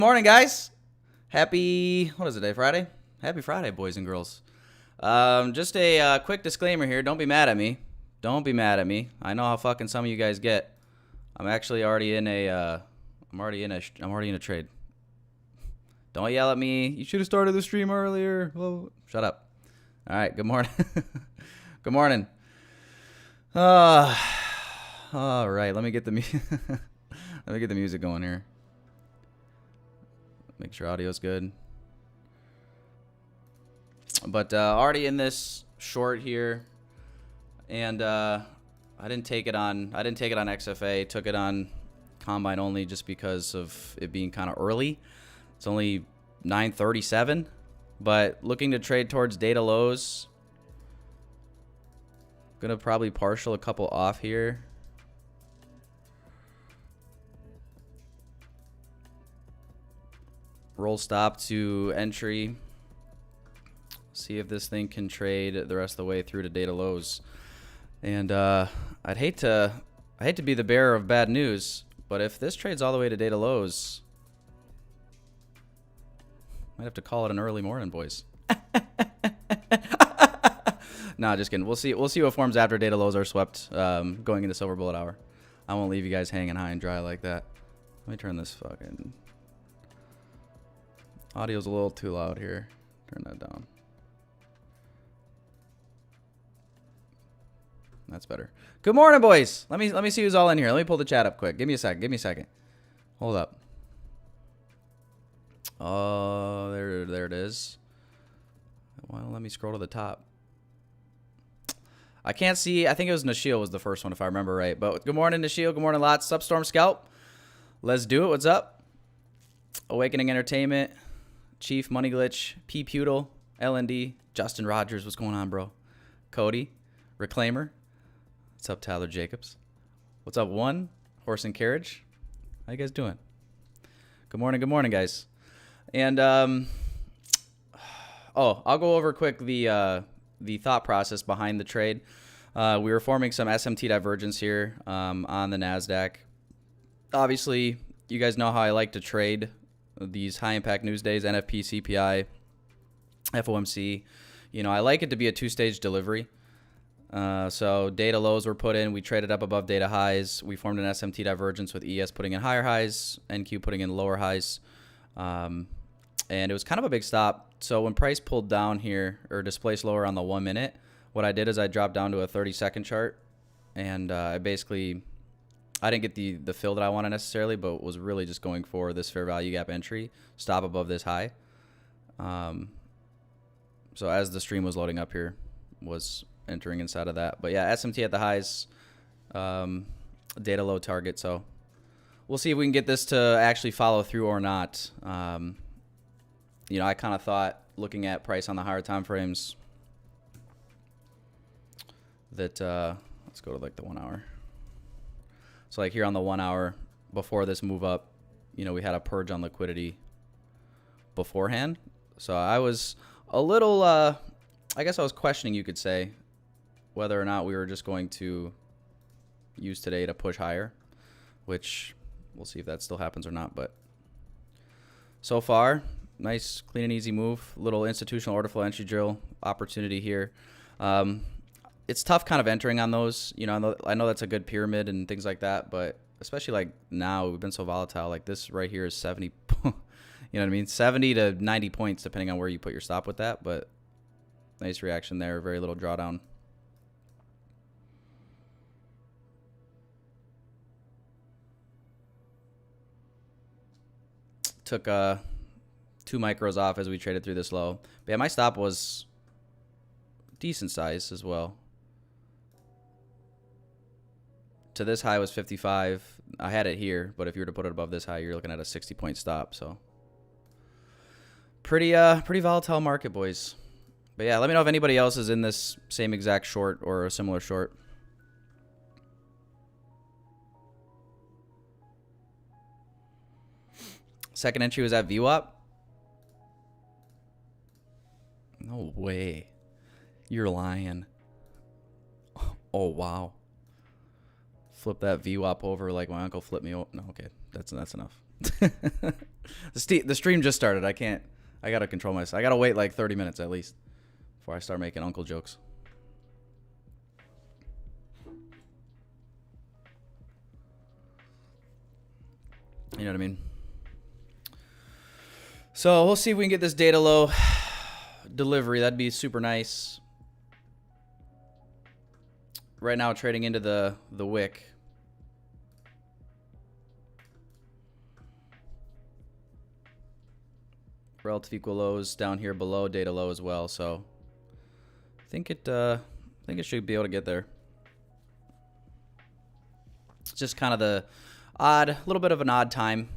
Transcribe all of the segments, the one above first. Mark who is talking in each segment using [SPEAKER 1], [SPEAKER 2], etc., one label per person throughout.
[SPEAKER 1] Morning, guys. Happy, what is it, day? Friday? Happy Friday, boys and girls. Just a quick disclaimer here. Don't be mad at me. Don't be mad at me. I know how fucking some of you guys get. I'm actually already in a, I'm already in a trade. Don't yell at me. You should have started the stream earlier. Well, shut up. All right. Good morning. Good morning. All right. Let me get the music going here. Make sure audio's good. But already in this short here, and I didn't take it on XFA. Took it on Combine only just because of it being kind of early. It's only 9:37, but looking to trade towards data lows. Gonna probably partial a couple off here. Roll stop to entry. See if this thing can trade the rest of the way through to data lows. And I'd hate to be the bearer of bad news, but if this trades all the way to data lows, might have to call it an early morning, boys. Nah, just kidding. We'll see what forms after data lows are swept going into silver bullet hour. I won't leave you guys hanging high and dry like that. Let me turn this fucking audio's a little too loud here. Turn that down. That's better. Good morning, boys. Let me see who's all in here. Let me pull the chat up quick. Give me a second. Hold up. Oh, there it is. Well, let me scroll to the top. I can't see. I think it was Nashil was the first one if I remember right. But good morning, Nashil. Good morning, lots. Sup, Storm Scout. Let's do it. What's up? Awakening Entertainment. Chief, Money Glitch, P. Pudel, LND, Justin Rogers, what's going on, bro? Cody, Reclaimer, what's up, Tyler Jacobs? What's up, One, Horse and Carriage? How you guys doing? Good morning, guys. And, I'll go over quick the thought process behind the trade. We were forming some SMT divergence here on the NASDAQ. Obviously, you guys know how I like to trade these high impact news days, NFP, CPI, FOMC. You know, I like it to be a two-stage delivery. So data lows were put in. We traded up above data highs. We formed an SMT divergence with ES putting in higher highs, NQ putting in lower highs. And it was kind of a big stop. So when price pulled down here or displaced lower on the 1 minute, what I did is I dropped down to a 30-second chart. And I didn't get the fill that I wanted necessarily, but was really just going for this fair value gap entry, stop above this high. So as the stream was loading up here, was entering inside of that. But yeah, SMT at the highs, data low target. So we'll see if we can get this to actually follow through or not. You know, I kind of thought looking at price on the higher time frames that let's go to like the 1 hour. So like here on the 1 hour before this move up, you know, we had a purge on liquidity beforehand. So I was a little, I guess I was questioning, you could say, whether or not we were just going to use today to push higher, which we'll see if that still happens or not. But so far, nice, clean and easy move. Little institutional order flow entry drill opportunity here. It's tough kind of entering on those. You know, I know that's a good pyramid and things like that, but especially like now we've been so volatile. Like this right here is 70, you know what I mean? 70 to 90 points depending on where you put your stop with that, but nice reaction there. Very little drawdown. Took 2 micros off as we traded through this low. But yeah, my stop was decent size as well. To this high was 55. I had it here, but if you were to put it above this high, you're looking at a 60-point stop. So pretty volatile market, boys. But yeah, let me know if anybody else is in this same exact short or a similar short. Second entry was at VWAP. No way. You're lying. Oh, wow. Flip that VWAP over like my uncle flipped me over. No, okay. That's enough. The stream just started. I gotta control myself. I gotta wait like 30 minutes at least before I start making uncle jokes. You know what I mean? So we'll see if we can get this data low delivery. That'd be super nice. Right now, trading into the wick. Relative equal lows down here below data low as well. So I think it should be able to get there. It's just kind of the little bit of an odd time.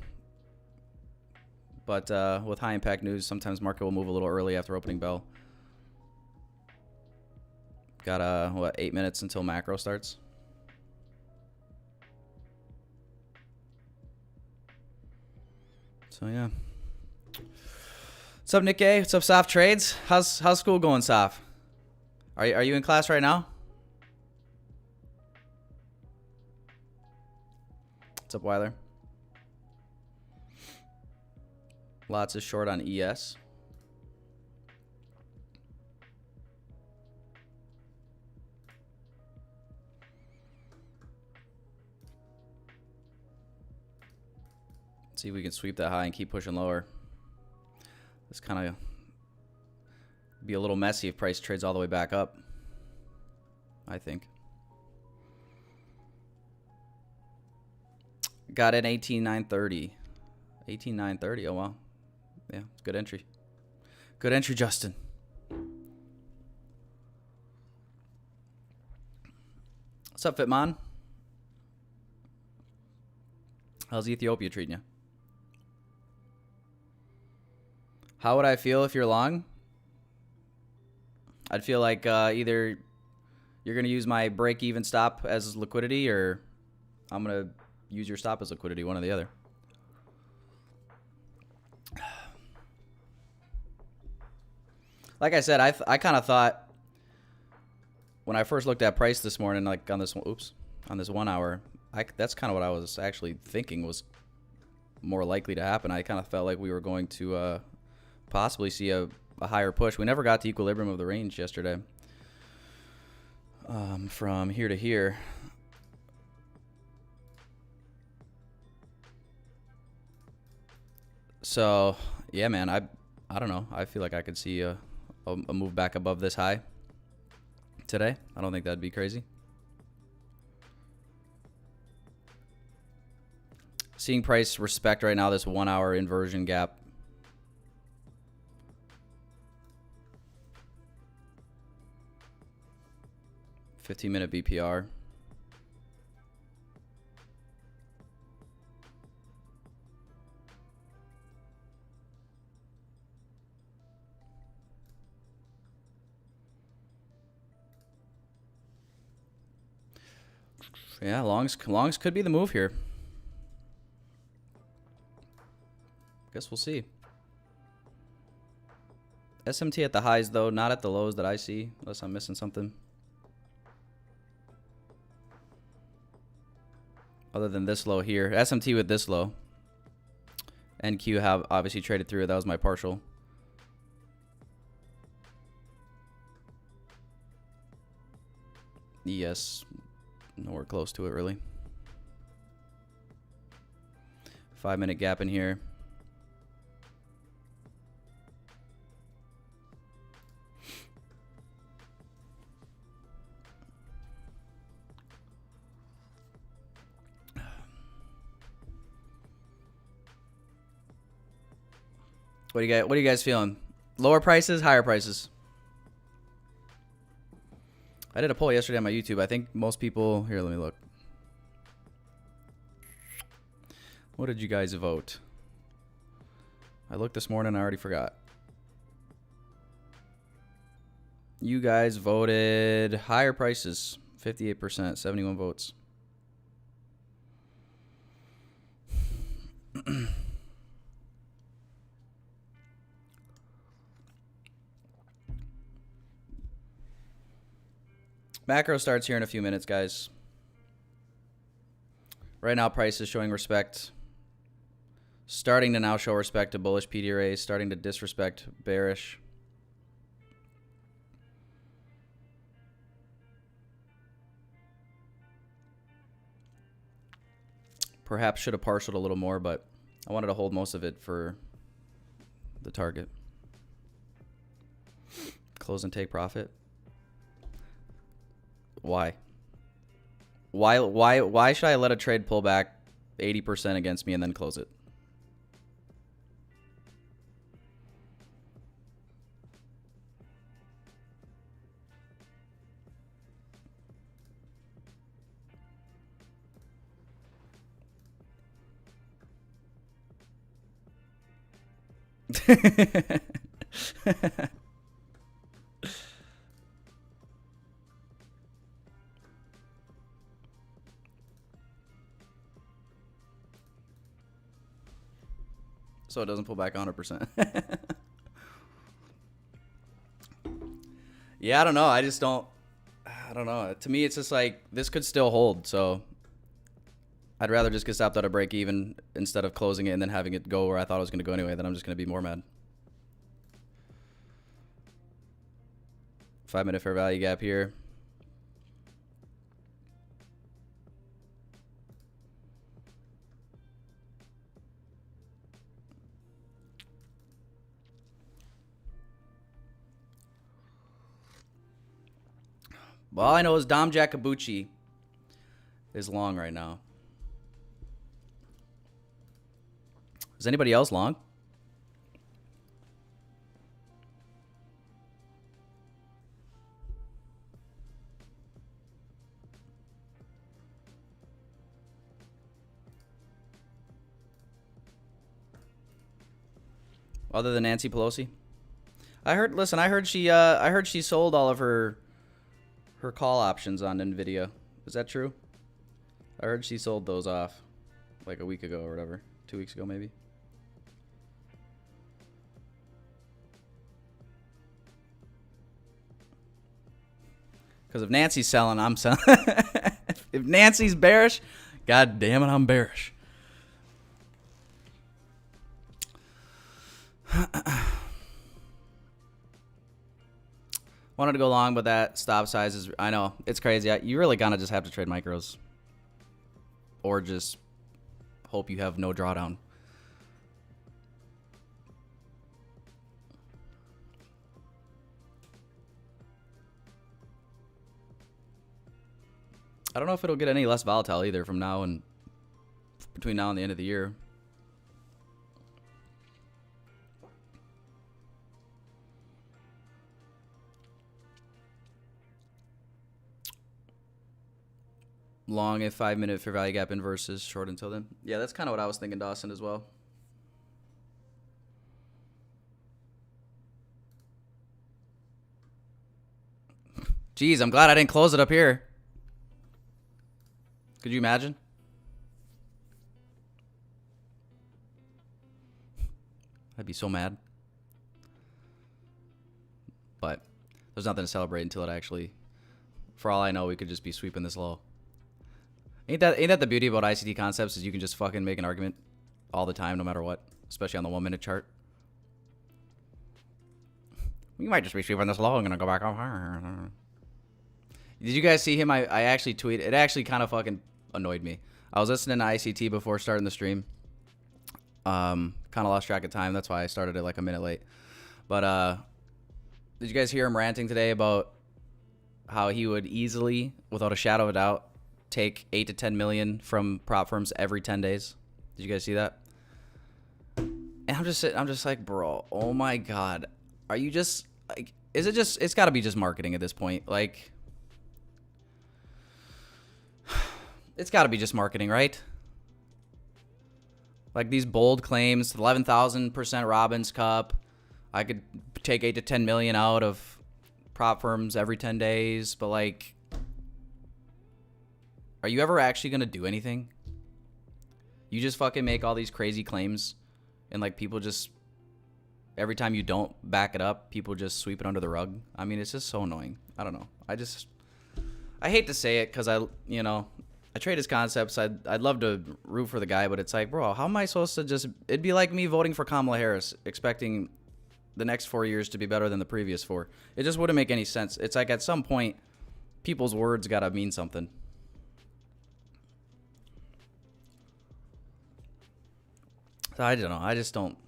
[SPEAKER 1] But with high impact news, sometimes market will move a little early after opening bell. Got what, 8 minutes until macro starts. So yeah. What's up, Nick A? What's up, Soft Trades? How's school going, Soft? Are you in class right now? What's up, Weiler? Lots of short on ES. Let's see if we can sweep that high and keep pushing lower. This kind of be a little messy if price trades all the way back up, I think. Got in 18,930. 18,930. Oh, wow. Yeah, it's good entry. Good entry, Justin. What's up, Fitman? How's Ethiopia treating you? How would I feel if you're long? I'd feel like either you're going to use my break-even stop as liquidity, or I'm going to use your stop as liquidity, one or the other. Like I said, I kind of thought when I first looked at price this morning, like on this, on this 1 hour, that's kind of what I was actually thinking was more likely to happen. I kind of felt like we were going to possibly see a higher push. We never got to equilibrium of the range yesterday. From here to here. So yeah, man, I don't know. I feel like I could see a move back above this high today. I don't think that'd be crazy. Seeing price respect right now this 1 hour inversion gap. $15-minute BPR. Yeah, longs could be the move here. Guess we'll see. SMT at the highs though, not at the lows that I see, unless I'm missing something. Other than this low here. SMT with this low. NQ have obviously traded through it. That was my partial. ES, nowhere close to it really. 5-minute gap in here. What do you guys feeling? Lower prices, higher prices? I did a poll yesterday on my YouTube. I think most people here, let me look. What did you guys vote? I looked this morning, I already forgot. You guys voted higher prices, 58%, 71 votes. Macro starts here in a few minutes, guys. Right now, price is showing respect. Starting to now show respect to bullish PDRA, starting to disrespect bearish. Perhaps should have partialed a little more, but I wanted to hold most of it for the target. Close and take profit. Why? Why should I let a trade pull back 80% against me and then close it? So it doesn't pull back 100%. Yeah, I don't know. I don't know. To me, it's just like this could still hold. So I'd rather just get stopped at a break even instead of closing it and then having it go where I thought it was going to go anyway. Then I'm just going to be more mad. 5-minute fair value gap here. Well, all I know is Dom Jacobucci is long right now. Is anybody else long? Other than Nancy Pelosi? I heard she sold all of her call options on Nvidia. Is that true? I heard she sold those off like a week ago or whatever. 2 weeks ago maybe. Because if Nancy's selling, I'm selling. If Nancy's bearish, god damn it, I'm bearish. Wanted to go long, but that stop size is, I know, it's crazy. You really gonna just have to trade micros. Or just hope you have no drawdown. I don't know if it'll get any less volatile either from now and between now and the end of the year. Long a 5-minute fair value gap inverses, short until then. Yeah, that's kind of what I was thinking, Dawson, as well. Jeez, I'm glad I didn't close it up here. Could you imagine? I'd be so mad. But there's nothing to celebrate until it actually, for all I know, we could just be sweeping this low. Ain't that the beauty about ICT concepts, is you can just fucking make an argument all the time, no matter what, especially on the 1-minute chart. You might just be sweeping this low and gonna go back up. Did you guys see him? I actually tweeted. It actually kind of fucking annoyed me. I was listening to ICT before starting the stream. Kind of lost track of time. That's why I started it like a minute late. But did you guys hear him ranting today about how he would easily, without a shadow of a doubt, take 8 to 10 million from prop firms every 10 days? Did you guys see that? And I'm just like, bro, oh my god, are you just like, is it just, it's got to be just marketing at this point, like, it's got to be just marketing, right? Like these bold claims, 11,000% Robbins Cup, I could take 8 to 10 million out of prop firms every 10 days, but like, are you ever actually going to do anything? You just fucking make all these crazy claims and like people just, every time you don't back it up, people just sweep it under the rug. I mean, it's just so annoying. I don't know. I hate to say it because I trade his concepts. I'd love to root for the guy, but it's like, bro, how am I supposed to just? It'd be like me voting for Kamala Harris, expecting the next 4 years to be better than the previous 4. It just wouldn't make any sense. It's like at some point, people's words gotta mean something. So I don't know. I just don't.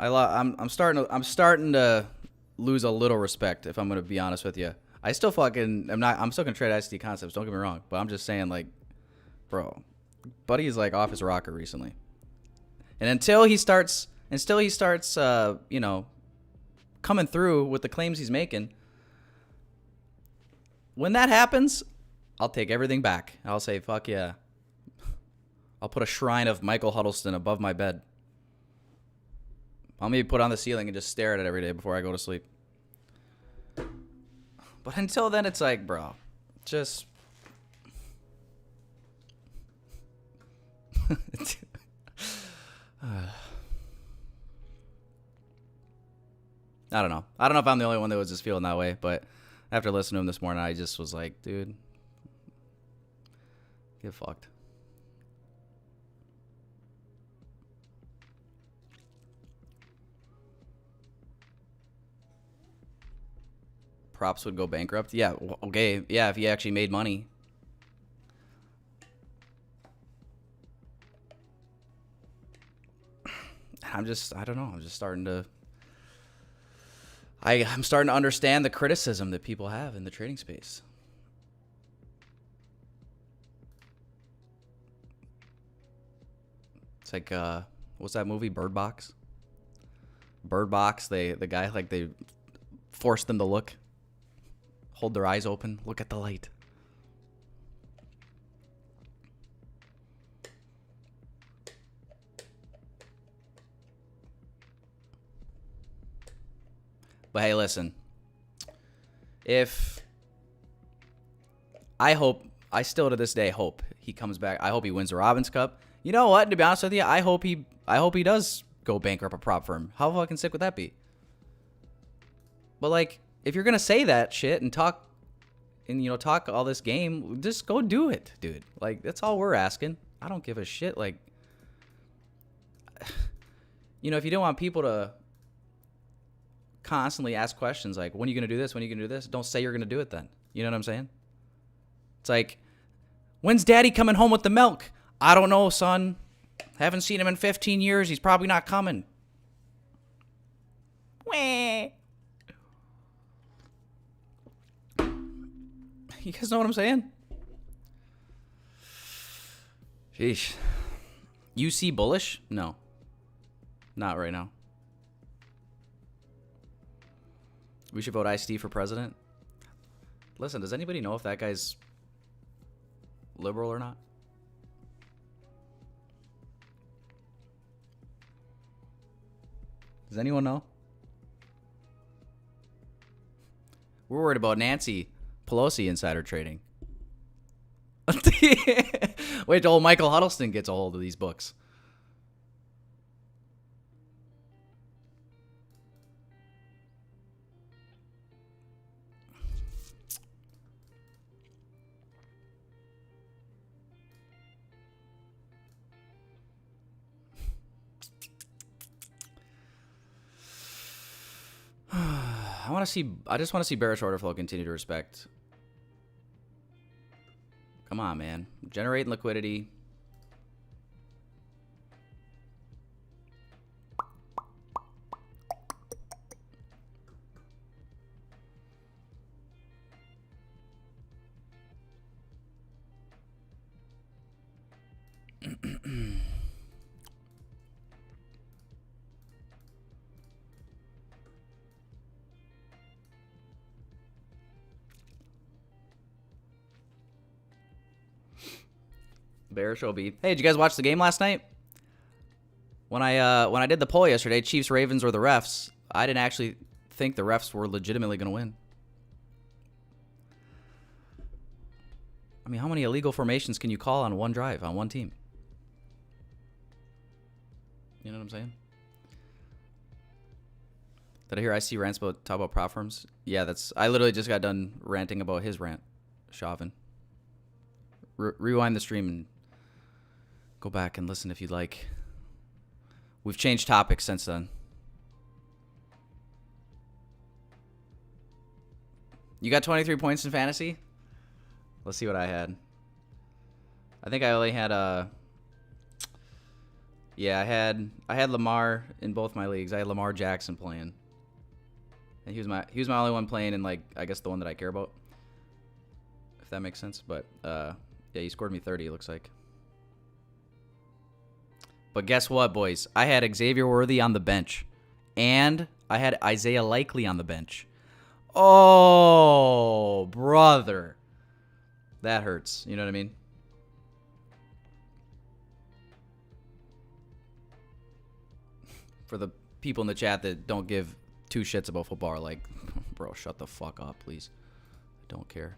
[SPEAKER 1] I'm starting to lose a little respect, if I'm gonna be honest with you. I still fucking am not. I'm still gonna trade ICT concepts. Don't get me wrong, but I'm just saying, like, bro, Buddy's like off his rocker recently, and until he starts, you know, coming through with the claims he's making. When that happens, I'll take everything back. I'll say, fuck yeah. I'll put a shrine of Michael Huddleston above my bed. I'll maybe put it on the ceiling and just stare at it every day before I go to sleep. But until then, it's like, bro, just... I don't know. I don't know if I'm the only one that was just feeling that way, but after listening to him this morning, I just was like, dude, get fucked. Props would go bankrupt? Yeah, okay. Yeah, if he actually made money. I don't know. I'm just starting to... I'm starting to understand the criticism that people have in the trading space. It's like, what's that movie? Bird Box? Bird Box, the guy, like, they force them to look. Hold their eyes open. Look at the light. But hey, listen. If I still to this day hope he comes back. I hope he wins the Robbins Cup. You know what? To be honest with you, I hope he does go bankrupt a prop firm. How fucking sick would that be? But like, if you're gonna say that shit and talk all this game, just go do it, dude. Like, that's all we're asking. I don't give a shit. Like, you know, if you don't want people to constantly ask questions like, when are you gonna do this? When are you gonna do this? Don't say you're gonna do it then. You know what I'm saying? It's like, when's daddy coming home with the milk? I don't know, son. Haven't seen him in 15 years. He's probably not coming. Wah. You guys know what I'm saying? Sheesh. UC bullish? No. Not right now. We should vote ICT for president. Listen, does anybody know if that guy's liberal or not? Does anyone know? We're worried about Nancy Pelosi insider trading. Wait till Michael Huddleston gets a hold of these books. I just want to see bearish order flow continue to respect. Come on, man. Generating liquidity. Bearish OB. Hey, did you guys watch the game last night? When I did the poll yesterday, Chiefs Ravens were the refs. I didn't actually think the refs were legitimately going to win. I mean, how many illegal formations can you call on one drive on one team? You know what I'm saying? Did I hear IC rants talk about prop firms? Yeah, I literally just got done ranting about his rant. Chauvin. Rewind the stream and go back and listen if you'd like. We've changed topics since then. You got 23 points in fantasy? Let's see what I had. I think I only had yeah, I had Lamar in both my leagues. I had Lamar Jackson playing. And he was my only one playing in, like, I guess the one that I care about. If that makes sense. But yeah, he scored me 30, it looks like. But guess what, boys? I had Xavier Worthy on the bench. And I had Isaiah Likely on the bench. Oh, brother. That hurts. You know what I mean? For the people in the chat that don't give two shits about football are like, bro, shut the fuck up, please. I don't care.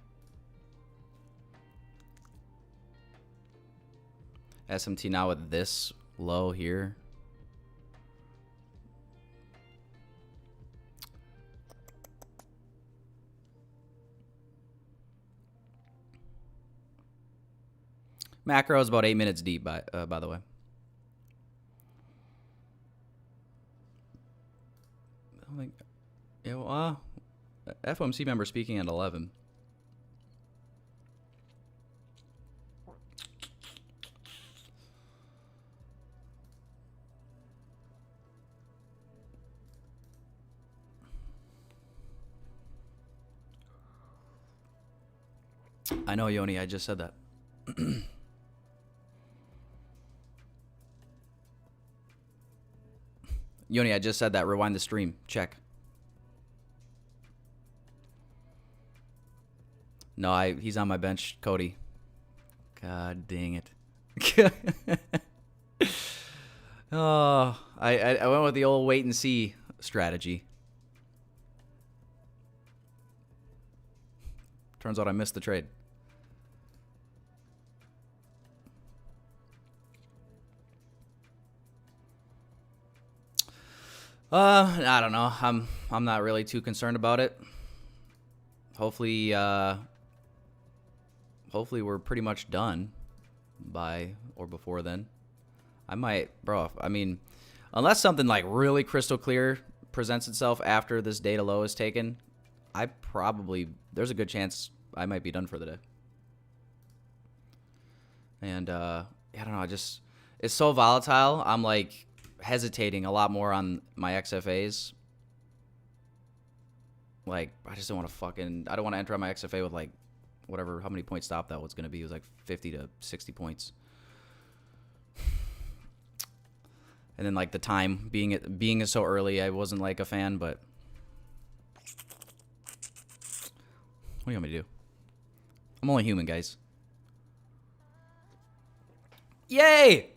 [SPEAKER 1] SMT now with this low here. Macro is about 8 minutes deep, by the way. I think, yeah, well, FOMC member speaking at 11. I know, Yoni, I just said that. Yoni, I just said that. Rewind the stream. Check. No, he's on my bench, Cody. God dang it. Oh, I went with the old wait and see strategy. Turns out I missed the trade. I don't know. I'm not really too concerned about it. Hopefully we're pretty much done by or before then. I might, bro. I mean, unless something like really crystal clear presents itself after this data low is taken, there's a good chance I might be done for the day. And I don't know. It's so volatile. I'm like hesitating a lot more on my XFAs. Like, I just don't want to I don't want to enter on my XFA with like whatever, how many point stop that was going to be. It was like 50 to 60 points. And then like the time being so early, I wasn't like a fan, but what do you want me to do? I'm only human, guys. Yay!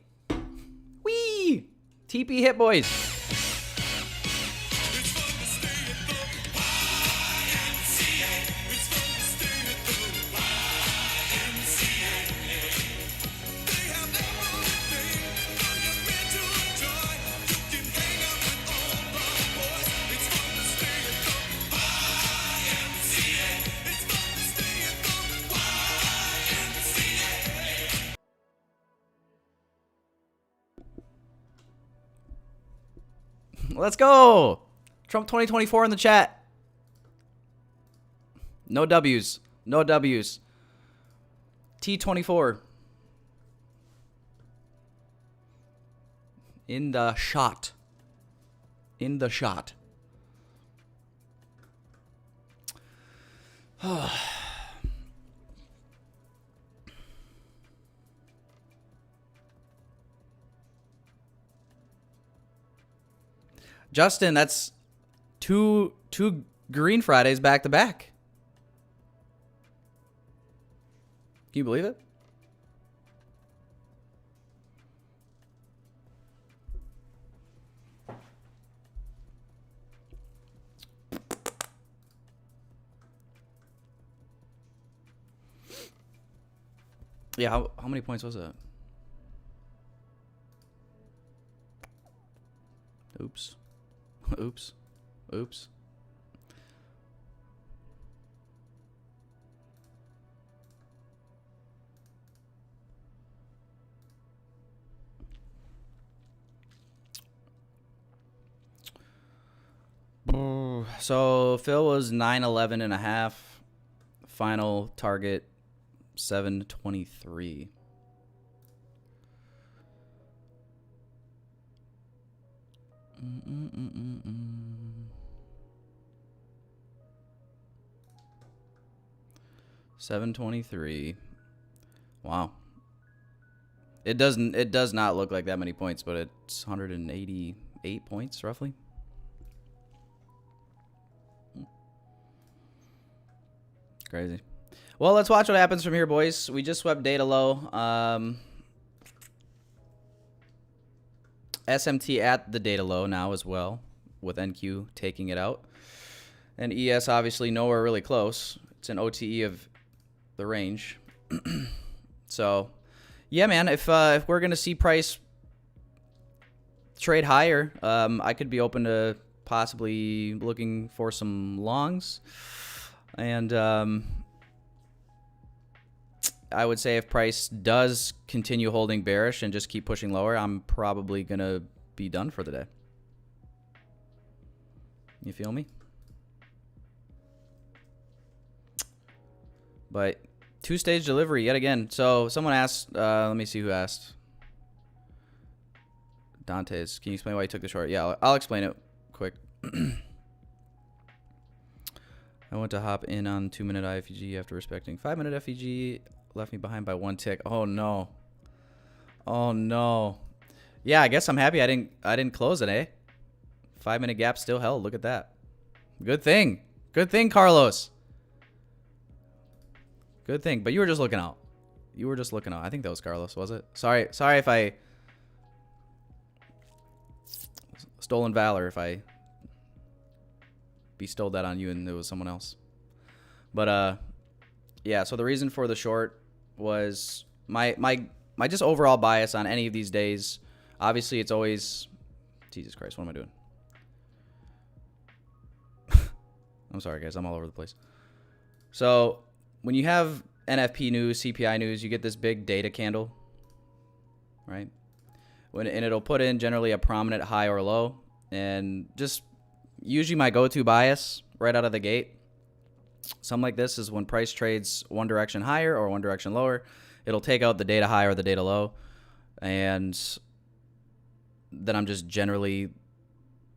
[SPEAKER 1] Whee! TP hit, boys. Let's go. Trump 2024 in the chat. No W's. No W's. T24. In the shot. In the shot. Justin, that's two Green Fridays back to back. Can you believe it? Yeah, how many points was that? Oops. Oops. Oops. So Phil was 911 and a half. Final target 723. Mm-mm-mm-mm-mm. 723. Wow. It does not look like that many points, but it's 188 points roughly. Crazy. Well, let's watch what happens from here, boys. We just swept data low. SMT at the data low now as well, with NQ taking it out. And ES obviously nowhere really close. It's an OTE of the range. So, yeah, man, if we're going to see price trade higher, I could be open to possibly looking for some longs. And I would say if price does continue holding bearish and just keep pushing lower, I'm probably going to be done for the day. You feel me? But two-stage delivery yet again. So someone asked, let me see who asked. Dante's, can you explain why you took the short? Yeah, I'll explain it quick. I went to hop in on 2-minute IFEG after respecting 5-minute FEG. Left me behind by 1 tick. Oh no. Oh no. Yeah, I guess I'm happy I didn't close it, eh? 5-minute gap still held. Look at that. Good thing. Good thing, Carlos. Good thing. But you were just looking out. You were just looking out. I think that was Carlos, was it? Sorry if I stolen valor, if I bestowed that on you and it was someone else. But yeah, so the reason for the short was my just overall bias on any of these days. Obviously, it's always, Jesus Christ, what am I doing? I'm sorry, guys. I'm all over the place. So when you have NFP news, CPI news, you get this big data candle, right? And it'll put in generally a prominent high or low. And just usually my go-to bias right out of the gate, something like this is when price trades one direction higher or one direction lower, it'll take out the data high or the data low. And then I'm just generally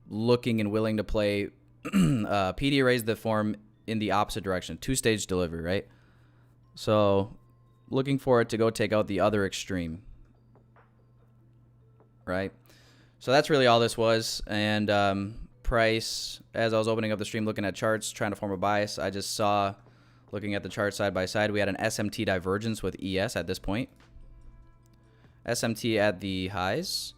[SPEAKER 1] looking and willing to play PD arrays that form in the opposite direction, two-stage delivery, right? So looking for it to go take out the other extreme, right? So that's really all this was. And price, as I was opening up the stream looking at charts, trying to form a bias, I just saw, looking at the chart side by side, we had an SMT divergence with ES at this point. SMT at the highs.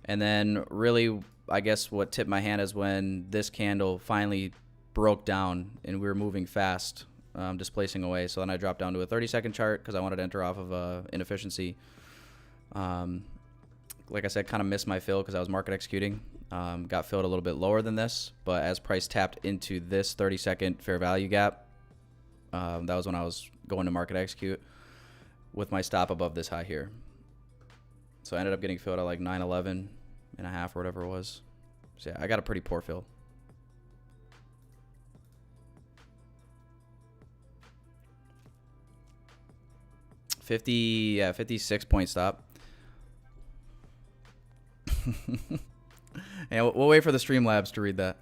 [SPEAKER 1] And then really, I guess what tipped my hand is when this candle finally broke down and we were moving fast, displacing away. So then I dropped down to a 30-second chart because I wanted to enter off of inefficiency. Like I said, kind of missed my fill because I was market executing. Got filled a little bit lower than this, but as price tapped into this 30-second fair value gap, that was when I was going to market execute with my stop above this high here. So I ended up getting filled at like 911 and a half or whatever it was. So yeah, I got a pretty poor fill. Yeah, 56 point stop. Yeah, we'll wait for the Streamlabs to read that.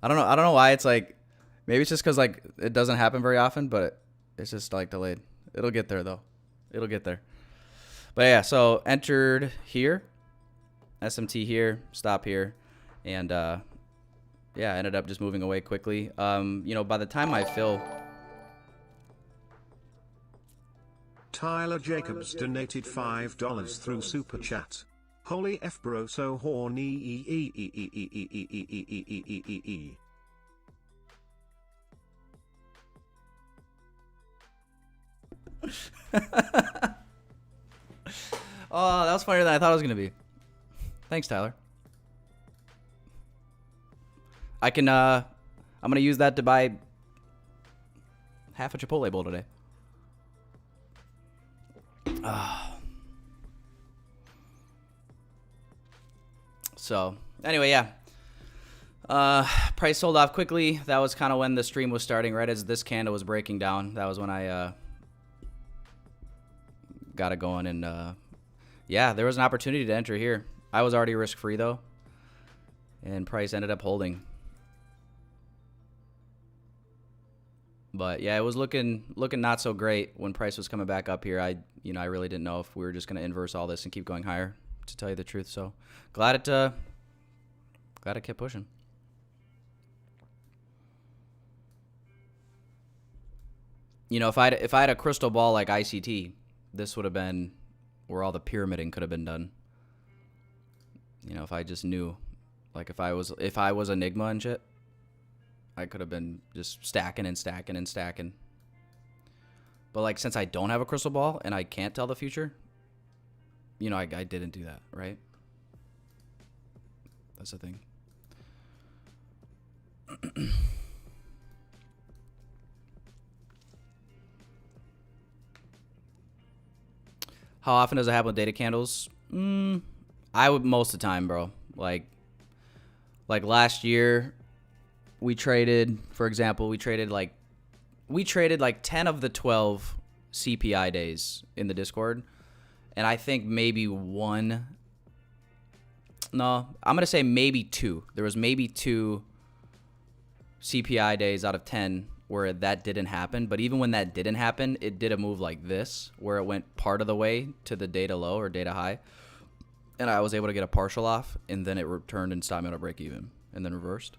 [SPEAKER 1] I don't know why it's like, maybe it's just because like it doesn't happen very often, but it's just like delayed. It'll get there though. It'll get there. But yeah, so entered here, SMT here, stop here, and yeah, ended up just moving away quickly. You know, by the time I fill.
[SPEAKER 2] Tyler Jacobs donated $5 through Super Chat. Holy F bro, so horny.
[SPEAKER 1] Oh, that was funnier than I thought it was gonna be. Thanks, Tyler. I can I'm gonna use that to buy half a Chipotle bowl today. So anyway, yeah. Price sold off quickly. That was kind of when the stream was starting, right as this candle was breaking down. That was when I got it going, and yeah, there was an opportunity to enter here. I was already risk free though, and price ended up holding. But yeah, it was looking not so great when price was coming back up here. I really didn't know if we were just gonna inverse all this and keep going higher, to tell you the truth. So glad it kept pushing. You know, if I had a crystal ball like ICT, this would have been where all the pyramiding could have been done. You know, if I just knew, like if I was Enigma and shit, I could have been just stacking and stacking and stacking. But like, since I don't have a crystal ball and I can't tell the future, you know, I didn't do that, right? That's the thing. How often does it happen with data candles? I would most of the time, bro. Like last year, we traded, for example, we traded like 10 of the 12 CPI days in the Discord. And I think maybe I'm going to say maybe 2. There was maybe 2 CPI days out of 10 where that didn't happen. But even when that didn't happen, it did a move like this, where it went part of the way to the data low or data high. And I was able to get a partial off, and then it returned and stopped me on a break even, and then reversed.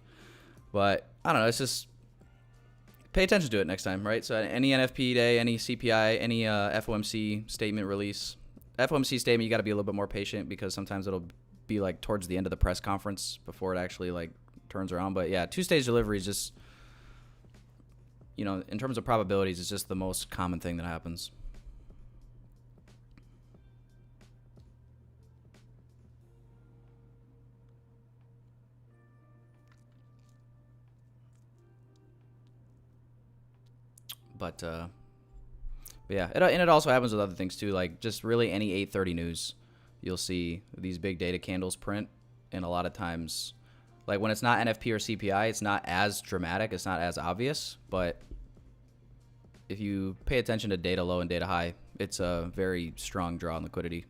[SPEAKER 1] But I don't know. It's just pay attention to it next time, right? So any NFP day, any CPI, any FOMC statement release. FOMC statement, you got to be a little bit more patient because sometimes it'll be like towards the end of the press conference before it actually like turns around. But yeah, 2-stage delivery is just, you know, in terms of probabilities, it's just the most common thing that happens. But yeah, it also happens with other things too. Like just really any 8:30 news, you'll see these big data candles print, and a lot of times, like when it's not NFP or CPI, it's not as dramatic, it's not as obvious. But if you pay attention to data low and data high, it's a very strong draw on liquidity.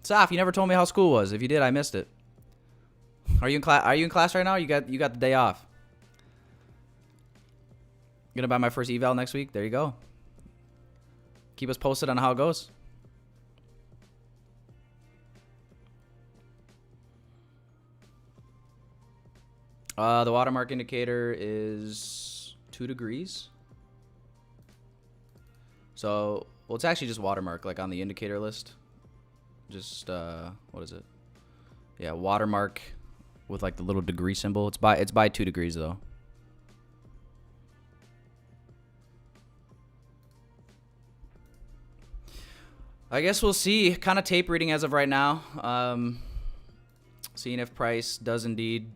[SPEAKER 1] Saf, you never told me how school was. If you did, I missed it. Are you in class? Are you in class right now? You got the day off. Gonna buy my first eval next week. There you go. Keep us posted on how it goes. The watermark indicator is 2 degrees. So, well, it's actually just watermark, like on the indicator list. Just what is it? Yeah, watermark with like the little degree symbol. It's by 2 degrees though. I guess we'll see. Kind of tape reading as of right now. Seeing if price does indeed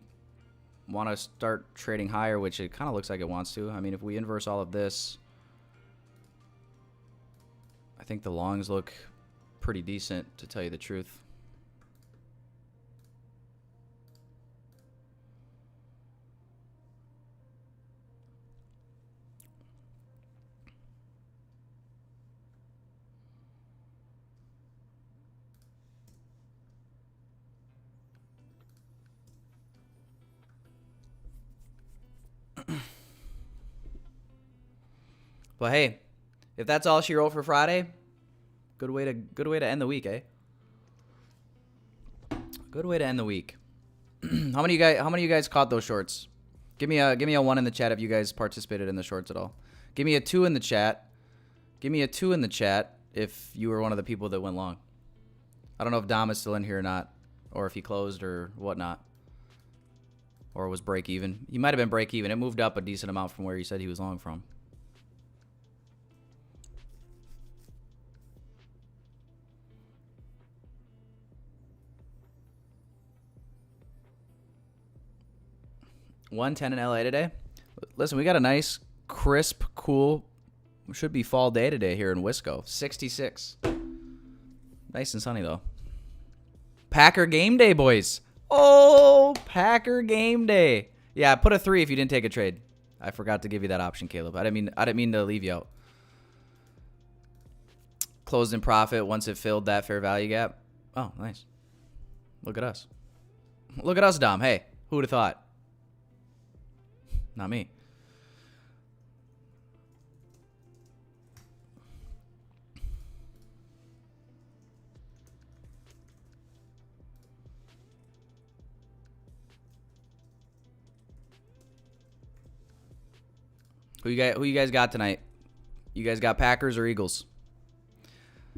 [SPEAKER 1] want to start trading higher, which it kind of looks like it wants to. I mean, if we inverse all of this, I think the longs look pretty decent, to tell you the truth. But hey, if that's all she wrote for Friday, good way to end the week, eh? Good way to end the week. How many of you guys caught those shorts? Give me a 1 in the chat if you guys participated in the shorts at all. Give me a 2 in the chat. Give me a 2 in the chat if you were one of the people that went long. I don't know if Dom is still in here or not, or if he closed or whatnot, or was break even. He might have been break even. It moved up a decent amount from where he said he was long from. $110 in LA today. Listen, we got a nice, crisp, cool, Should be fall day today here in Wisco. 66. Nice and sunny, though. Packer game day, boys. Oh, Packer game day. Yeah, put a 3 if you didn't take a trade. I forgot to give you that option, Caleb. I didn't mean to leave you out. Closed in profit once it filled that fair value gap. Oh, nice. Look at us. Look at us, Dom. Hey, who would have thought? Not me. Who you guys got tonight? You guys got Packers or Eagles?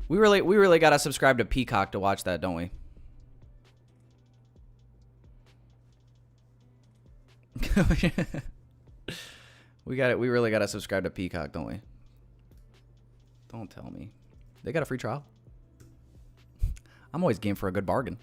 [SPEAKER 1] We really got to subscribe to Peacock to watch that, don't we? We really got to subscribe to Peacock, don't we? Don't tell me. They got a free trial. I'm always game for a good bargain.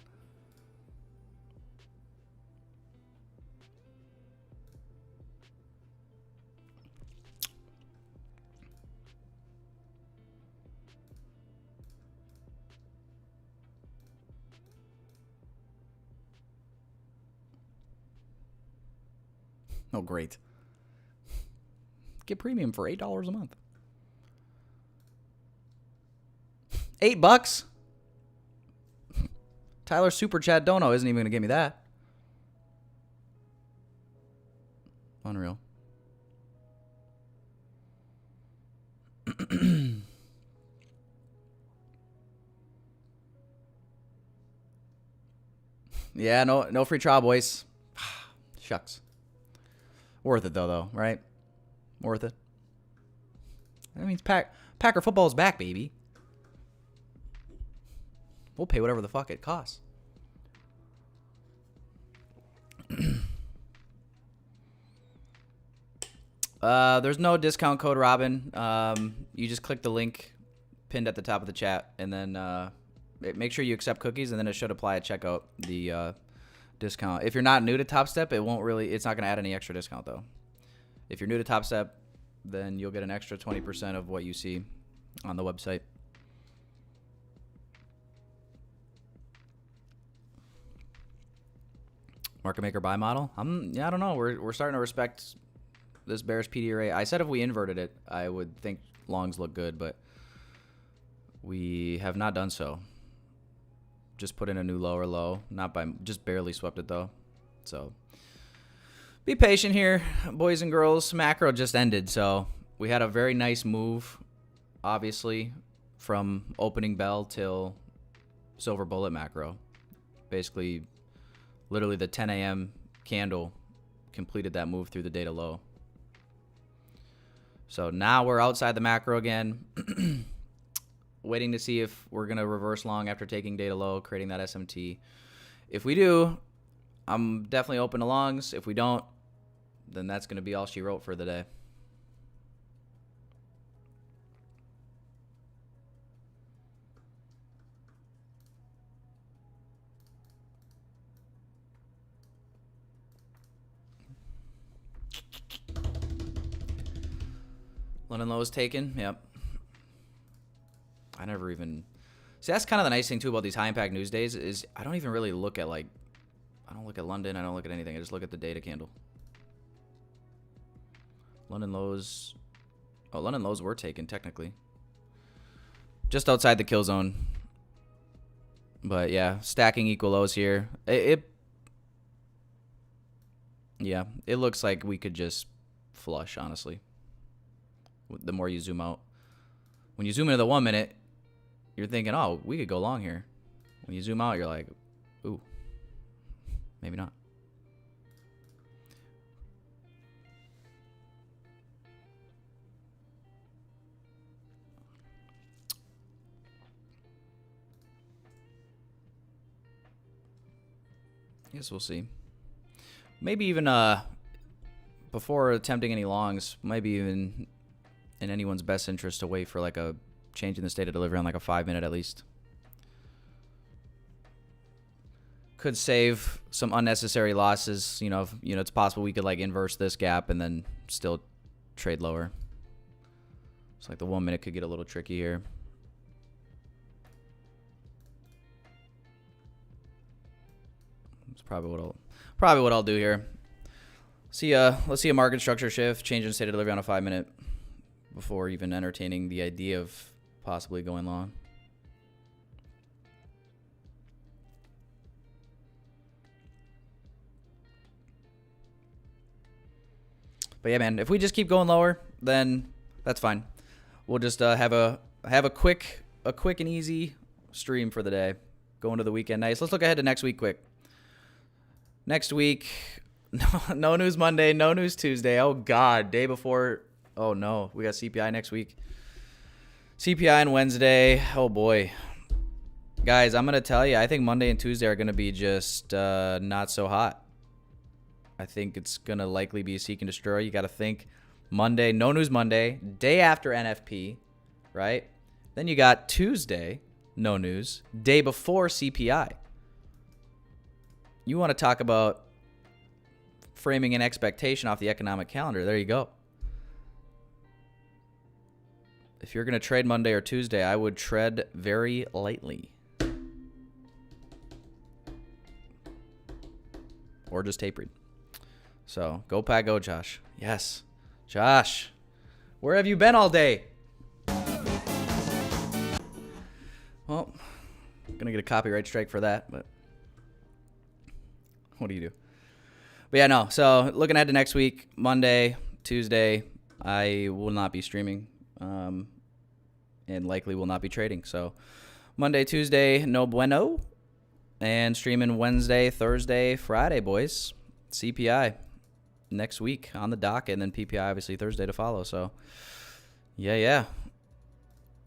[SPEAKER 1] Oh, great. Get premium for $8 a month. $8? Tyler Super Chat Dono isn't even going to give me that. Unreal. Yeah, no free trial, boys. Shucks. Worth it, though, right? Worth it. That means Packer football is back, baby. We'll pay whatever the fuck it costs. There's no discount code, Robin. You just click the link pinned at the top of the chat, and then make sure you accept cookies, and then it should apply at checkout the discount. If you're not new to Top Step, it's not going to add any extra discount, though. If you're new to Top Step, then you'll get an extra 20% of what you see on the website. Market maker buy model? I don't know. We're starting to respect this bearish PD array. I said if we inverted it, I would think longs look good, but we have not done so. Just put in a new lower low, just barely swept it though. So be patient here, boys and girls. Macro just ended, so we had a very nice move, obviously, from opening bell till silver bullet macro. Basically, literally the 10 a.m. candle completed that move through the data low. So now we're outside the macro again. Waiting to see if we're going to reverse long after taking data low, creating that SMT. If we do, I'm definitely open to longs. If we don't, then that's going to be all she wrote for the day. London low is taken. Yep. I never even see. That's kind of the nice thing too about these high impact news days is I don't even really look at I don't look at London. I don't look at anything. I just look at the data candle. London lows. Oh, London lows were taken technically. Just outside the kill zone. But yeah, stacking equal lows here. Yeah, it looks like we could just flush, honestly. The more you zoom out. When you zoom into the 1 minute, you're thinking, oh, we could go long here. When you zoom out, you're like, ooh, maybe not. Guess we'll see. Maybe even before attempting any longs, maybe even in anyone's best interest to wait for a change in the state of delivery on a 5 minute at least. Could save some unnecessary losses. It's possible we could inverse this gap and then still trade lower. It's like the 1 minute could get a little tricky here. That's probably what I'll do here. Let's see a market structure shift, change in state of delivery on a 5 minute before even entertaining the idea of possibly going long. But yeah, man, if we just keep going lower, then that's fine. We'll just have a quick and easy stream for the day. Going to the weekend. Nice. Let's look ahead to next week quick. Next week, no news Monday, no news Tuesday. Oh God, day before. Oh no, we got CPI next week. CPI on Wednesday. Oh boy, guys, I'm gonna tell you, I think Monday and Tuesday are gonna be just not so hot. I think it's gonna likely be a seek and destroy. You got to think Monday, no news Monday, day after NFP, right? Then you got Tuesday, no news, day before CPI. You want to talk about framing an expectation off the economic calendar. There you go. If you're going to trade Monday or Tuesday, I would tread very lightly. Or just tape read. So, go Pack, go Josh. Yes. Josh, where have you been all day? Well, I'm going to get a copyright strike for that, but what do you do? But yeah, no. So, looking ahead to next week, Monday, Tuesday, I will not be streaming and likely will not be trading. So, Monday, Tuesday, no bueno. And streaming Wednesday, Thursday, Friday, boys. CPI next week on the docket, and then PPI obviously Thursday to follow. So, yeah.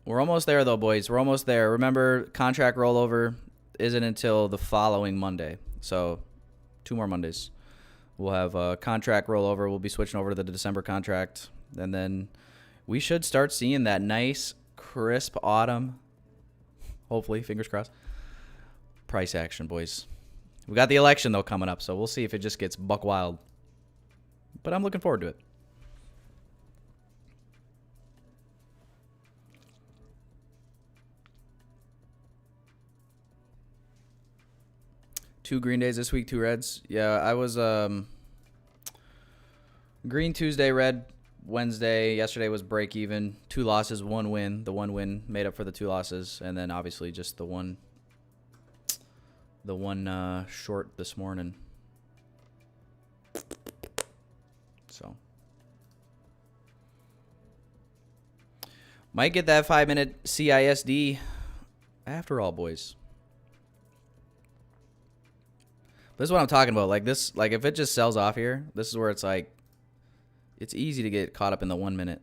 [SPEAKER 1] We're almost there, though, boys. We're almost there. Remember, contract rollover isn't until the following Monday. So, 2 more Mondays. We'll have a contract rollover. We'll be switching over to the December contract. And then we should start seeing that nice, crisp autumn, hopefully, fingers crossed, price action, boys. We got the election, though, coming up, so we'll see if it just gets buck wild. But I'm looking forward to it. Two green days this week, 2 reds. Yeah, I was green Tuesday, red Wednesday. Yesterday was break even. 2 losses, 1 win. The 1 win made up for the 2 losses, and then obviously just the one short this morning. So might get that 5-minute CISD after all, boys. This is what I'm talking about. Like this, like if it just sells off here, this is where it's like it's easy to get caught up in the 1 minute.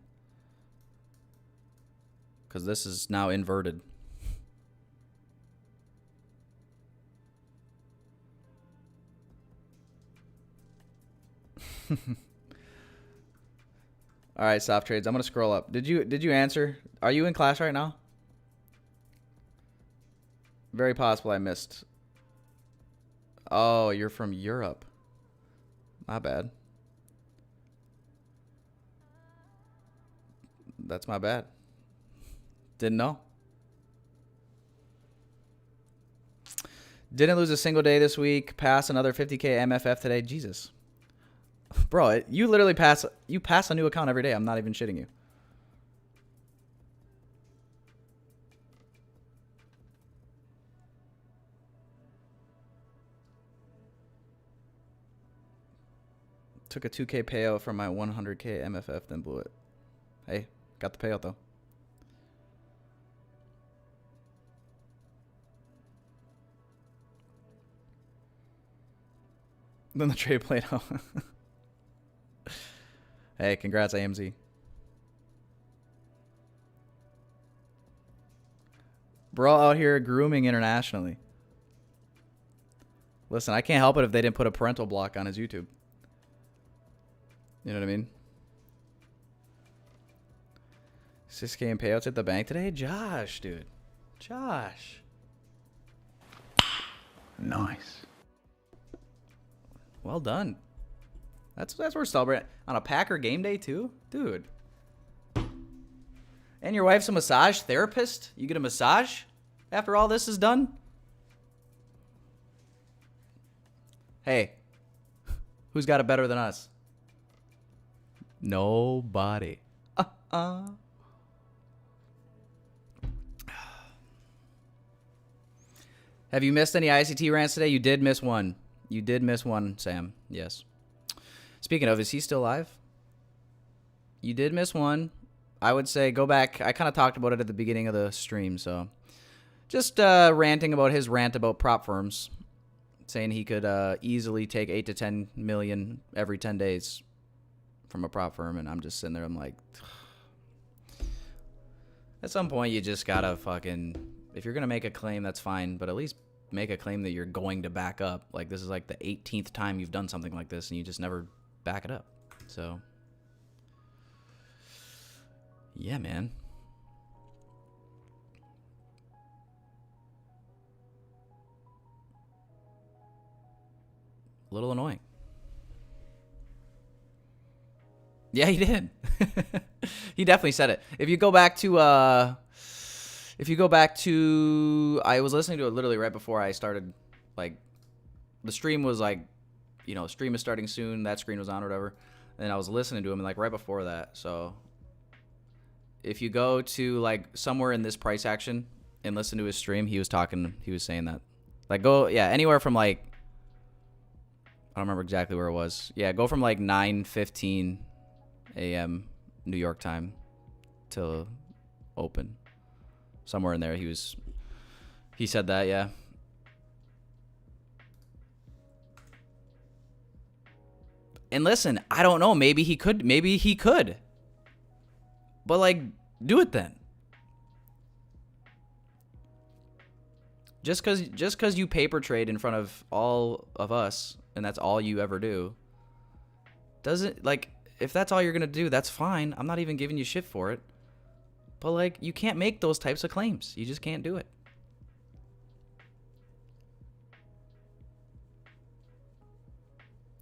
[SPEAKER 1] Because this is now inverted. All right, soft trades. I'm gonna scroll up. Did you answer? Are you in class right now? Very possible I missed. Oh, you're from Europe. My bad. That's my bad. Didn't know. Didn't lose a single day this week. Pass another 50K MFF today. Jesus. Bro, you literally pass a new account every day. I'm not even shitting you. Took a 2K payout from my 100K MFF, then blew it. Hey, got the payout though. Then the trade played out. Hey, congrats, AMZ. Bro out here grooming internationally. Listen, I can't help it if they didn't put a parental block on his YouTube. You know what I mean? 6K in payouts at the bank today? Josh, dude. Josh.
[SPEAKER 3] Nice.
[SPEAKER 1] Well done. That's we're celebrating on a Packer game day too, dude. And your wife's a massage therapist? You get a massage after all this is done? Hey, who's got it better than us? Nobody. Have you missed any ICT rants today? You did miss one. You did miss one, Sam. Yes. Speaking of, is he still alive? You did miss one. I would say go back. I kind of talked about it at the beginning of the stream, so just ranting about his rant about prop firms, saying he could easily take 8 to 10 million every 10 days from a prop firm, and I'm just sitting there. I'm like, at some point you just gotta fucking, if you're gonna make a claim, that's fine, but at least make a claim that you're going to back up. Like, this is like the 18th time you've done something like this, and you just never back it up. So yeah, man. A little annoying. Yeah, he did. He definitely said it. If you go back to, I was listening to it literally right before I started, like, the stream was like, you know, stream is starting soon. That screen was on or whatever. And I was listening to him, and like right before that. So if you go to like somewhere in this price action and listen to his stream, he was saying that. Like, go, yeah, anywhere from like, I don't remember exactly where it was. Yeah, go from like 9:15 a.m. New York time to open. Somewhere in there he said that, yeah. And listen, I don't know, maybe he could. But like, do it then. Just cause you paper trade in front of all of us and that's all you ever do, doesn't, like, if that's all you're gonna do, that's fine. I'm not even giving you shit for it. But like, you can't make those types of claims. You just can't do it.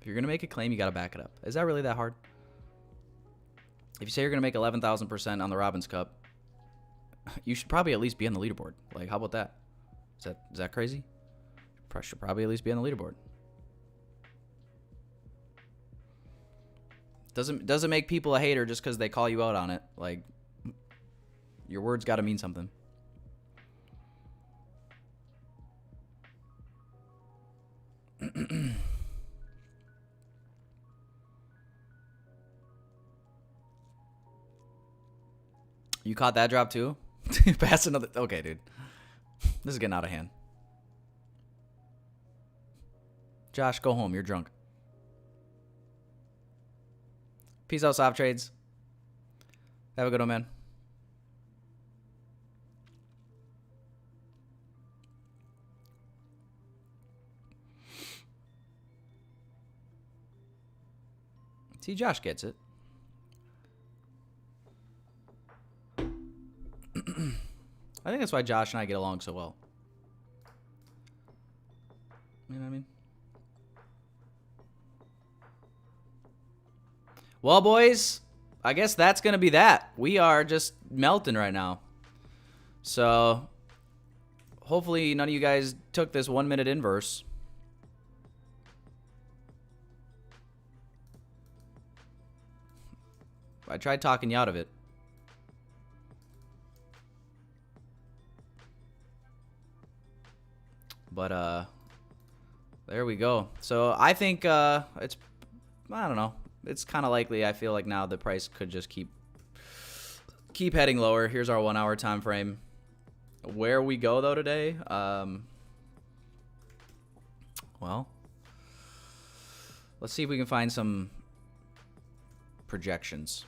[SPEAKER 1] If you're gonna make a claim, you gotta back it up. Is that really that hard? If you say you're gonna make 11,000% on the Robbins Cup, you should probably at least be on the leaderboard. Like, how about that? Is that crazy? Should probably at least be on the leaderboard. Doesn't make people a hater just because they call you out on it. Like, your words got to mean something. You caught that drop too? Pass another. Okay, dude. This is getting out of hand. Josh, go home. You're drunk. Peace out, soft trades. Have a good one, man. See, Josh gets it. I think that's why Josh and I get along so well. You know what I mean? Well, boys, I guess that's going to be that. We are just melting right now. So, hopefully none of you guys took this 1 minute inverse. I tried talking you out of it. But, there we go. So, I think, I don't know. It's kind of likely, I feel like now the price could just keep heading lower. Here's our 1 hour time frame. Where we go, though, today, well, let's see if we can find some projections.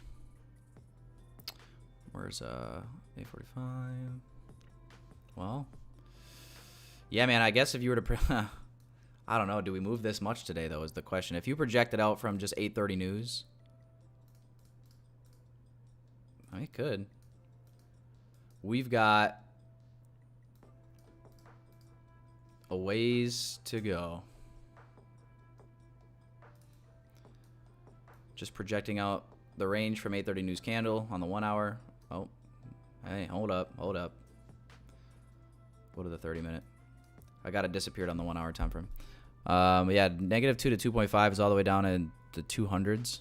[SPEAKER 1] Where's 845? Well, yeah, man, I guess if you were to I don't know, do we move this much today, though, is the question. If you project it out from just 8:30 news, I could. We've got a ways to go. Just projecting out the range from 8:30 news candle on the 1 hour. Oh, Hey, hold up. Go to the 30-minute. I got it disappeared on the 1 hour time frame. Yeah, -2 to 2.5 is all the way down in the 200s.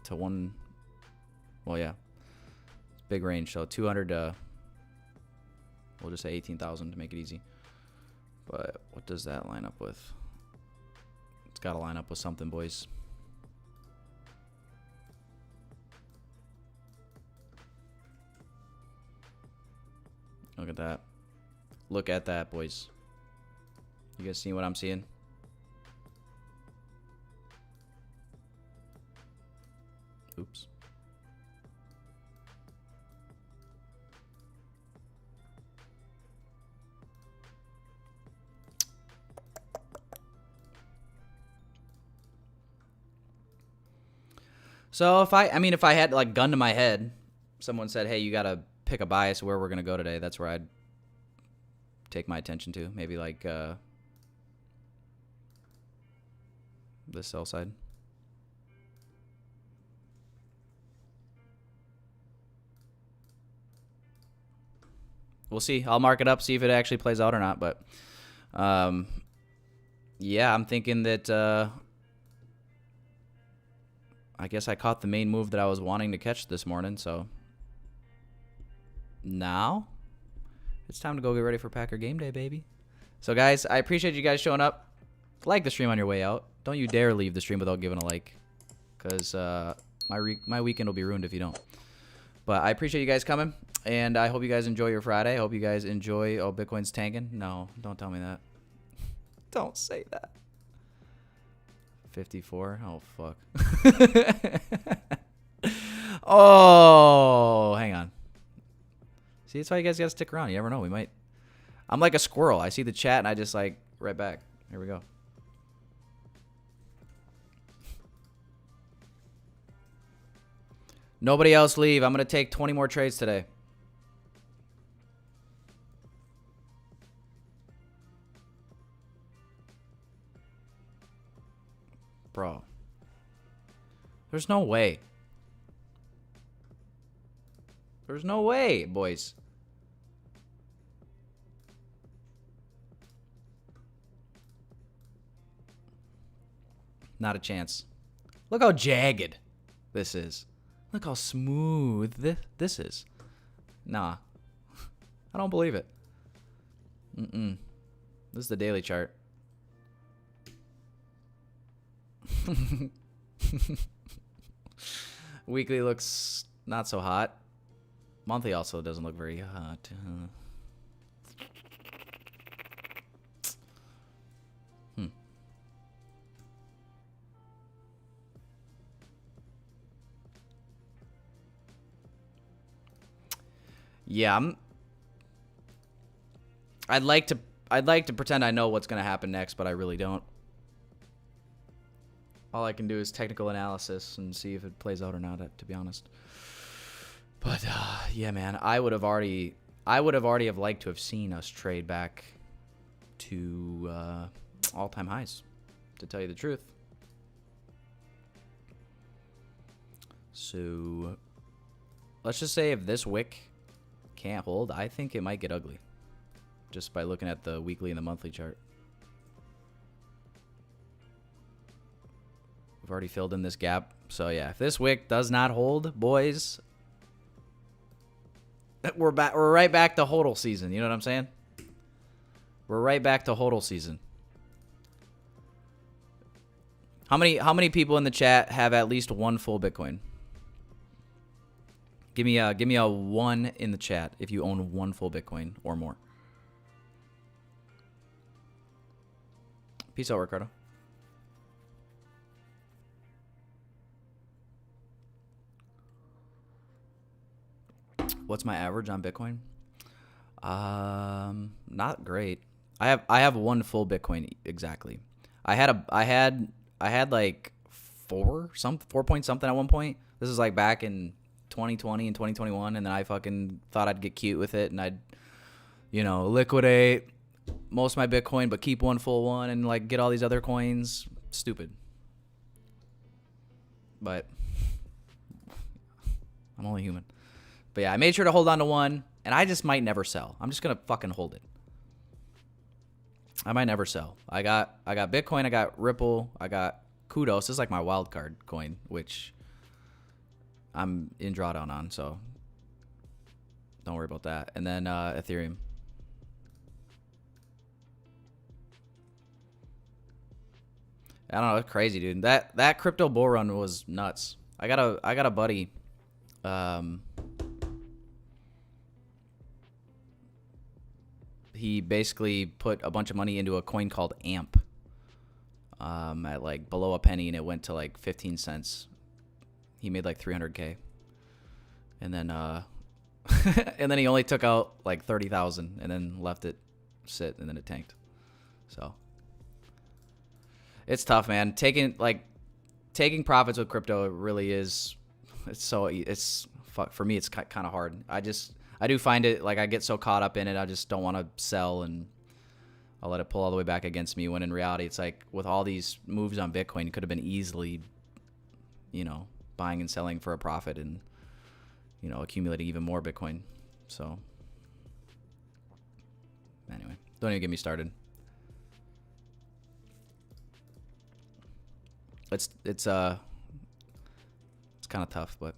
[SPEAKER 1] To 1. Well, yeah. It's big range. So 200 to, we'll just say 18,000 to make it easy. But what does that line up with? It's got to line up with something, boys. Look at that. Look at that, boys. You guys seeing what I'm seeing? Oops. So if I had like gun to my head, someone said, "Hey, you gotta pick a bias where we're gonna go today." That's where I'd take my attention to. Maybe like the sell side. We'll see. I'll mark it up, see if it actually plays out or not. But yeah, I'm thinking that. I guess I caught the main move that I was wanting to catch this morning, so now it's time to go get ready for Packer game day, baby. So, guys, I appreciate you guys showing up. Like the stream on your way out. Don't you dare leave the stream without giving a like, because my weekend will be ruined if you don't. But I appreciate you guys coming, and I hope you guys enjoy your Friday. I hope you guys enjoy. Oh, Bitcoin's tanking? No, don't tell me that. Don't say that. 54. Oh, fuck. Oh, hang on. See, that's why you guys got to stick around. You never know. We might. I'm like a squirrel. I see the chat, and I just like right back. Here we go. Nobody else leave. I'm going to take 20 more trades today. Bro. There's no way. There's no way, boys. Not a chance. Look how jagged this is. Look how smooth this is. Nah. I don't believe it. This is the daily chart. Weekly looks not so hot. Monthly also doesn't look very hot. Yeah, I'd like to pretend I know what's going to happen next, but I really don't. All I can do is technical analysis and see if it plays out or not, to be honest. But yeah, man, I would have already have liked to have seen us trade back to all-time highs, to tell you the truth. So let's just say if this wick can't hold, I think it might get ugly, just by looking at the weekly and the monthly chart. We've already filled in this gap. So yeah, if this wick does not hold, boys, we're right back to hodl season. You know what I'm saying? We're right back to hodl season. How many people in the chat have at least one full Bitcoin? Give me a 1 in the chat if you own one full Bitcoin or more. Peace out, Ricardo. What's my average on Bitcoin? Not great. I have one full Bitcoin exactly. I had like 4 point something at one point. This is like back in 2020 and 2021, and then I fucking thought I'd get cute with it, and I'd, liquidate most of my Bitcoin, but keep one full one, and like get all these other coins. Stupid. But I'm only human. But yeah, I made sure to hold on to one, and I just might never sell. I'm just gonna fucking hold it. I might never sell. I got Bitcoin, I got Ripple, I got Kudos. This is like my wild card coin, which I'm in drawdown on, so don't worry about that. And then Ethereum. I don't know, it's crazy, dude. That crypto bull run was nuts. I got a buddy. He basically put a bunch of money into a coin called AMP. At like below a penny, and it went to like 15 cents. He made like 300K. And then and then he only took out like 30,000 and then left it sit, and then it tanked. So it's tough, man. Taking profits with crypto, it really is. It's for me. It's kind of hard. I do find it like I get so caught up in it. I just don't want to sell, and I'll let it pull all the way back against me. When in reality, it's like with all these moves on Bitcoin, it could have been easily, buying and selling for a profit and, accumulating even more Bitcoin. So anyway, don't even get me started. It's kind of tough, but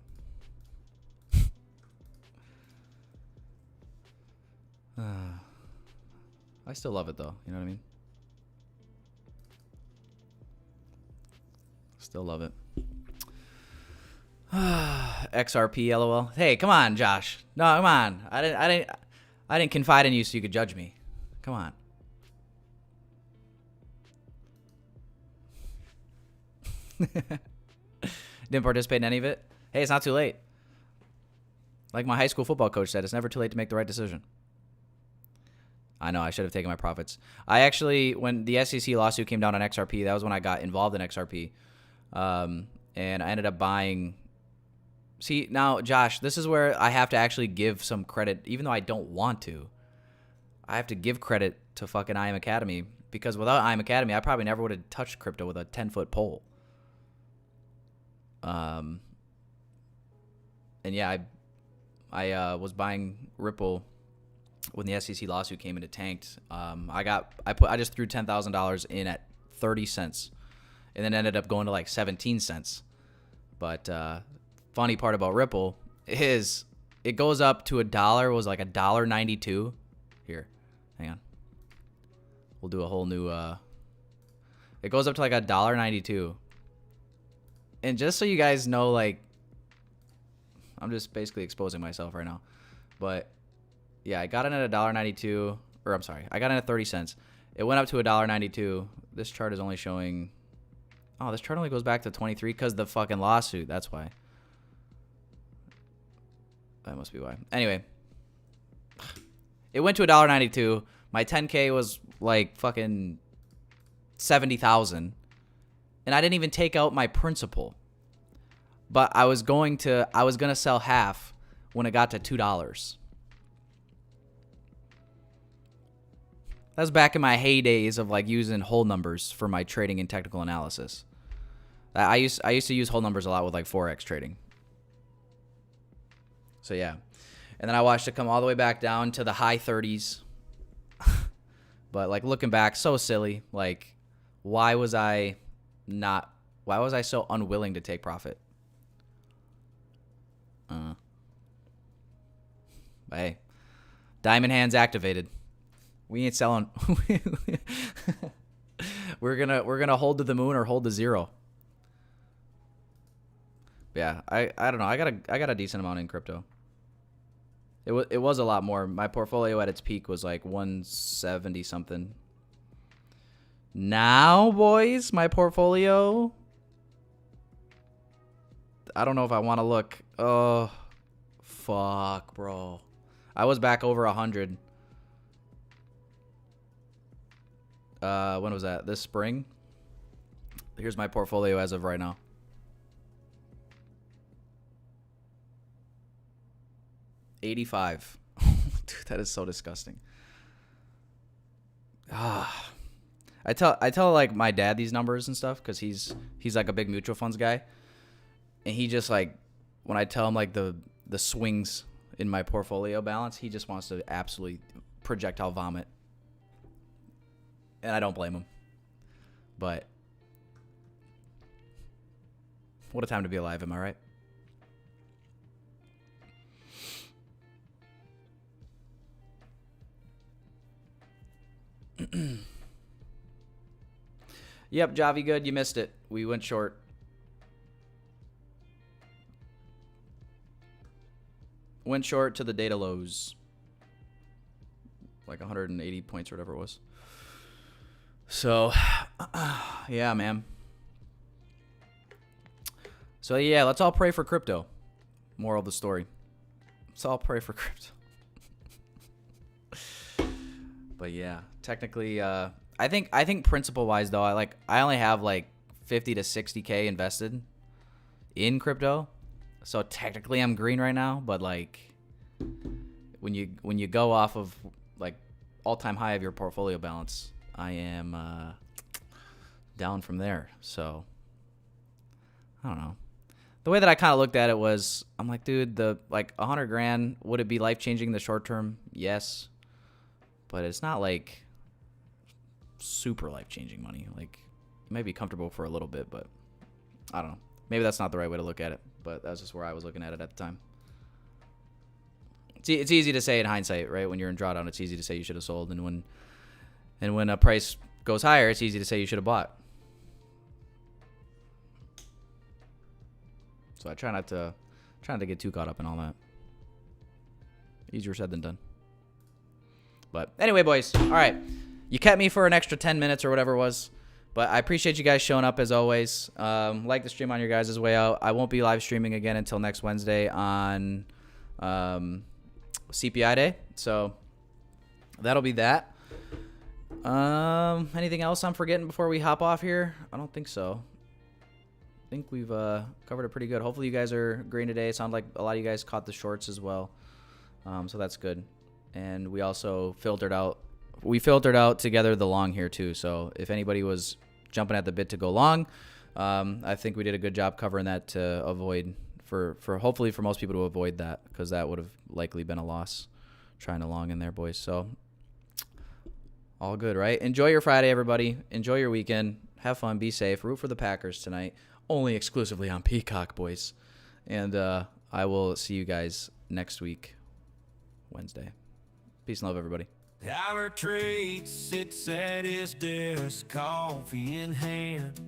[SPEAKER 1] I still love it though. You know what I mean? Still love it. XRP, LOL. Hey, come on, Josh. No, come on. I didn't confide in you so you could judge me. Come on. Didn't participate in any of it. Hey, it's not too late. Like my high school football coach said, it's never too late to make the right decision. I know, I should have taken my profits. I actually, when the SEC lawsuit came down on XRP, that was when I got involved in XRP. And I ended up buying. See, now, Josh, this is where I have to actually give some credit, even though I don't want to. I have to give credit to fucking IM Academy, because without IM Academy, I probably never would have touched crypto with a 10-foot pole. And yeah, I was buying Ripple when the SEC lawsuit came and it tanked. I just threw $10,000 in at 30 cents, and then ended up going to like 17 cents. But funny part about Ripple is it goes up to $1. Was like $1.92. Here, hang on. We'll do a whole new. It goes up to like $1.92. And just so you guys know, like, I'm just basically exposing myself right now, but yeah, I got it at $1.92, or I'm sorry, I got it at 30 cents. It went up to $1.92. This chart is only showing. Oh, this chart only goes back to 23 because the fucking lawsuit. That's why. That must be why. Anyway, it went to $1.92. My 10K was like fucking 70,000, and I didn't even take out my principal. But I was gonna sell half when it got to $2. That was back in my heydays of like using whole numbers for my trading and technical analysis. I used to use whole numbers a lot with like Forex trading. So yeah. And then I watched it come all the way back down to the high 30s. But like looking back, so silly. Like, why was I so unwilling to take profit? Hey, diamond hands activated. We ain't selling. We're gonna hold to the moon or hold to zero. But yeah, I don't know. I got a decent amount in crypto. It was a lot more. My portfolio at its peak was like 170 something. Now, boys, my portfolio. I don't know if I want to look. Oh, fuck, bro. I was back over 100. When was that? This spring? Here's my portfolio as of right now. $85. Dude, that is so disgusting. I tell like my dad these numbers and stuff because he's like a big mutual funds guy, and he just like when I tell him like the swings in my portfolio balance. He just wants to absolutely projectile vomit. And I don't blame him. But what a time to be alive, am I right? Yep, Javi, good. You missed it. We went short. Went short to the data lows. Like 180 points or whatever it was. So, yeah, man. So, yeah, let's all pray for crypto. Moral of the story. Let's all pray for crypto. But, yeah, technically, I think principle-wise, though, I only have, like, 50 to 60K invested in crypto. So, technically, I'm green right now. But, like, when you go off of, like, all-time high of your portfolio balance, I am down from there. So, I don't know. The way that I kind of looked at it was, I'm like, dude, the like 100 grand, would it be life-changing in the short term? Yes. But it's not like super life-changing money. Like, you might be comfortable for a little bit, but I don't know. Maybe that's not the right way to look at it, but that's just where I was looking at it at the time. It's easy to say in hindsight, right? When you're in drawdown, it's easy to say you should have sold, and when a price goes higher, it's easy to say you should have bought. So I try not to get too caught up in all that. Easier said than done. But anyway, boys, all right. You kept me for an extra 10 minutes or whatever it was. But I appreciate you guys showing up as always. Like the stream on your guys' way out. I won't be live streaming again until next Wednesday on CPI Day. So that'll be that. Anything else I'm forgetting before we hop off here? I don't think so. I think we've covered it pretty good. Hopefully you guys are green today. It sounds like a lot of you guys caught the shorts as well. So that's good. And we also filtered out together the long here too. So if anybody was jumping at the bit to go long, I think we did a good job covering that to avoid for hopefully for most people to avoid that, because that would have likely been a loss trying to long in there, boys. So all good, right? Enjoy your Friday, everybody. Enjoy your weekend. Have fun. Be safe. Root for the Packers tonight. Only exclusively on Peacock, boys. And I will see you guys next week, Wednesday. Peace and love, everybody.
[SPEAKER 3] Our trade sits at his desk, coffee in hand.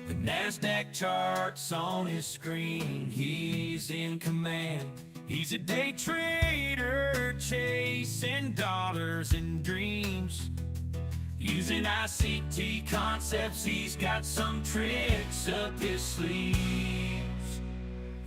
[SPEAKER 3] The NASDAQ charts on his screen, he's in command. He's a day trader, chasing dollars and dreams. Using ICT concepts, he's got some tricks up his sleeves.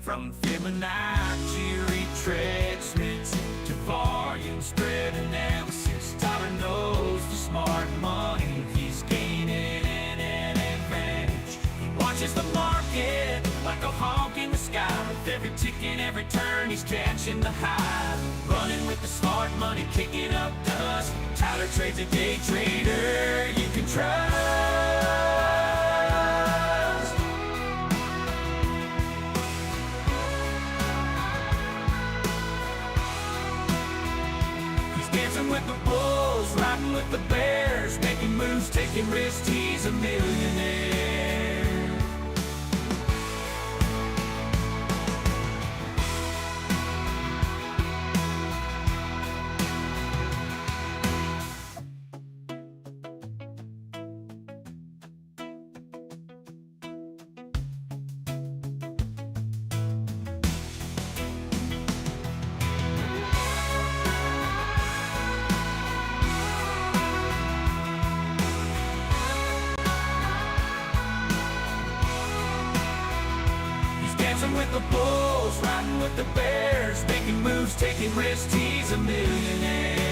[SPEAKER 3] From Fibonacci retracement to volume spread analysis, Tyler knows the smart money, he's gaining an advantage. He watches the market like a hawk in the sky. With every tick and every turn, he's catching the high. Running with the smart money, kicking up dust. Tyler trades a day trader you can trust. He's dancing with the bulls, riding with the bears, making moves, taking risks, he's a millionaire. With the bulls, riding with the bears, making moves, taking risks, he's a millionaire.